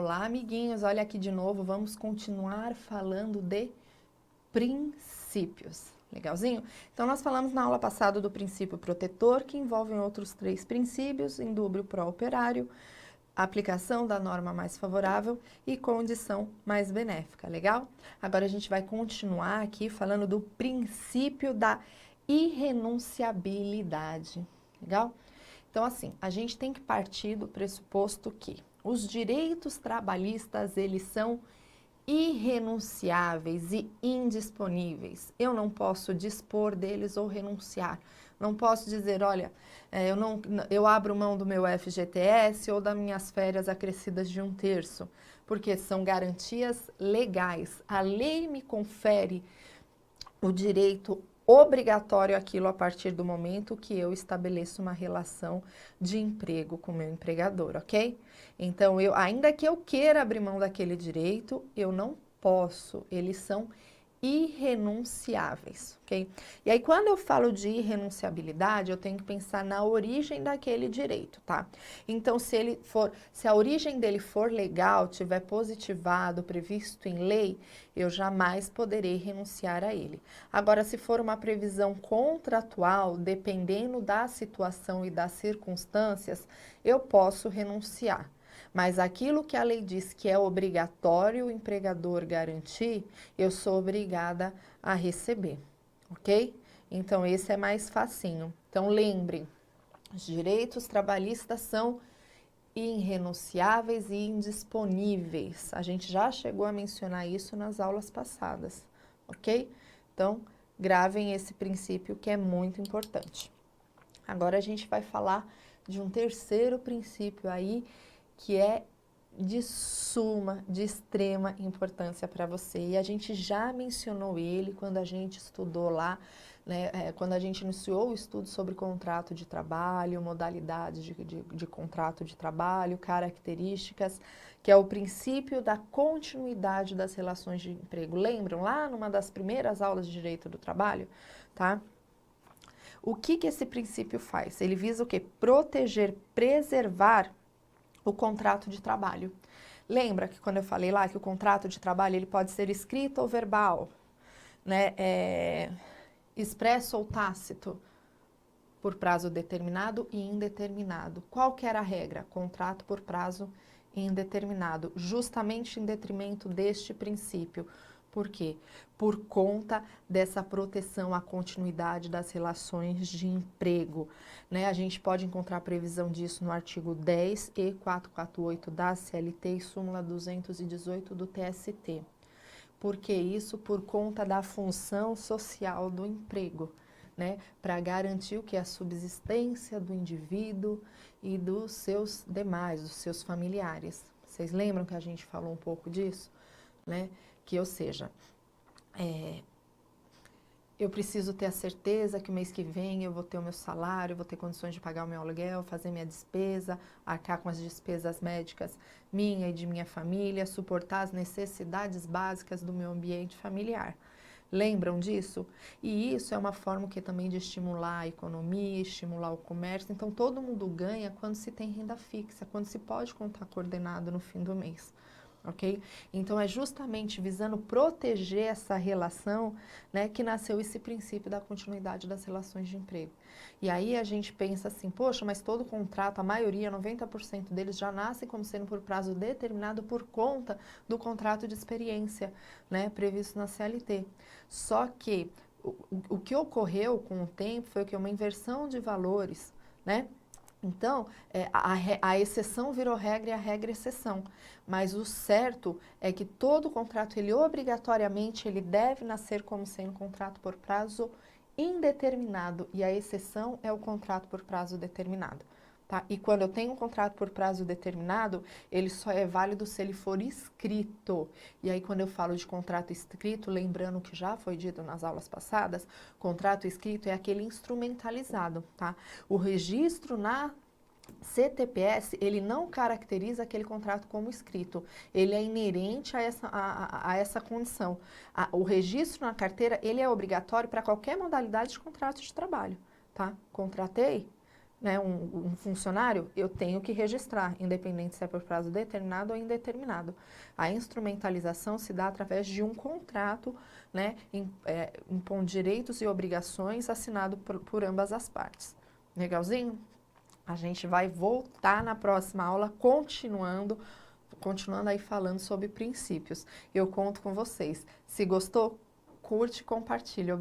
Olá, amiguinhos, olha aqui de novo, vamos continuar falando de princípios. Legalzinho? Então, nós falamos na aula passada do princípio protetor, que envolve outros 3 princípios, indúbio pró-operário, aplicação da norma mais favorável e condição mais benéfica, legal? Agora a gente vai continuar aqui falando do princípio da irrenunciabilidade, legal? Então, assim, a gente tem que partir do pressuposto que os direitos trabalhistas, eles são irrenunciáveis e indisponíveis. Eu não posso dispor deles ou renunciar. Não posso dizer, olha, eu abro mão do meu FGTS ou das minhas férias acrescidas de 1/3, porque são garantias legais. A lei me confere o direito obrigatório àquilo a partir do momento que eu estabeleço uma relação de emprego com o meu empregador, ok? Então, ainda que eu queira abrir mão daquele direito, eu não posso, eles são irrenunciáveis, ok? E aí, quando eu falo de irrenunciabilidade, eu tenho que pensar na origem daquele direito, tá? Então, se a origem dele for legal, tiver positivado, previsto em lei, eu jamais poderei renunciar a ele. Agora, se for uma previsão contratual, dependendo da situação e das circunstâncias, eu posso renunciar. Mas aquilo que a lei diz que é obrigatório o empregador garantir, eu sou obrigada a receber, ok? Então, esse é mais facinho. Então, lembrem, os direitos trabalhistas são irrenunciáveis e indisponíveis. A gente já chegou a mencionar isso nas aulas passadas, ok? Então, gravem esse princípio que é muito importante. Agora, a gente vai falar de um terceiro princípio aí, que é de extrema importância para você. E a gente já mencionou ele quando a gente estudou lá, né, quando a gente iniciou o estudo sobre contrato de trabalho, modalidades de contrato de trabalho, características, que é o princípio da continuidade das relações de emprego. Lembram lá numa das primeiras aulas de direito do trabalho, tá? O que esse princípio faz? Ele visa o quê? Proteger, preservar o contrato de trabalho. Lembra que quando eu falei lá que o contrato de trabalho ele pode ser escrito ou verbal, né? Expresso ou tácito, por prazo determinado e indeterminado. Qual que era a regra? Contrato por prazo indeterminado, justamente em detrimento deste princípio. Por quê? Por conta dessa proteção à continuidade das relações de emprego, né? A gente pode encontrar previsão disso no artigo 10 e 448 da CLT e súmula 218 do TST. Por que isso? Por conta da função social do emprego, né? Para garantir o que? A subsistência do indivíduo e dos seus demais, dos seus familiares. Vocês lembram que a gente falou um pouco disso, né? Que, ou seja, eu preciso ter a certeza que o mês que vem eu vou ter o meu salário, vou ter condições de pagar o meu aluguel, fazer minha despesa, arcar com as despesas médicas minha e de minha família, suportar as necessidades básicas do meu ambiente familiar. Lembram disso? E isso é uma forma que também de estimular a economia, estimular o comércio. Então, todo mundo ganha quando se tem renda fixa, quando se pode contar coordenado no fim do mês. Ok? Então, é justamente visando proteger essa relação, né, que nasceu esse princípio da continuidade das relações de emprego. E aí a gente pensa assim, poxa, mas todo contrato, a maioria, 90% deles já nascem como sendo por prazo determinado por conta do contrato de experiência, né, previsto na CLT. Só que o que ocorreu com o tempo foi que uma inversão de valores, né? Então, a exceção virou regra e a regra exceção. Mas o certo é que todo contrato, ele obrigatoriamente, ele deve nascer como sendo contrato por prazo indeterminado. E a exceção é o contrato por prazo determinado. Tá? E quando eu tenho um contrato por prazo determinado, ele só é válido se ele for escrito. E aí, quando eu falo de contrato escrito, lembrando que já foi dito nas aulas passadas, contrato escrito é aquele instrumentalizado, tá? O registro na CTPS, ele não caracteriza aquele contrato como escrito, ele é inerente a essa condição. O registro na carteira, ele é obrigatório para qualquer modalidade de contrato de trabalho, tá? Contratei? né, um funcionário, eu tenho que registrar, independente se é por prazo determinado ou indeterminado. A instrumentalização se dá através de um contrato, né, impondo direitos e obrigações assinado por ambas as partes. Legalzinho? A gente vai voltar na próxima aula continuando aí falando sobre princípios. Eu conto com vocês. Se gostou, curte e compartilha.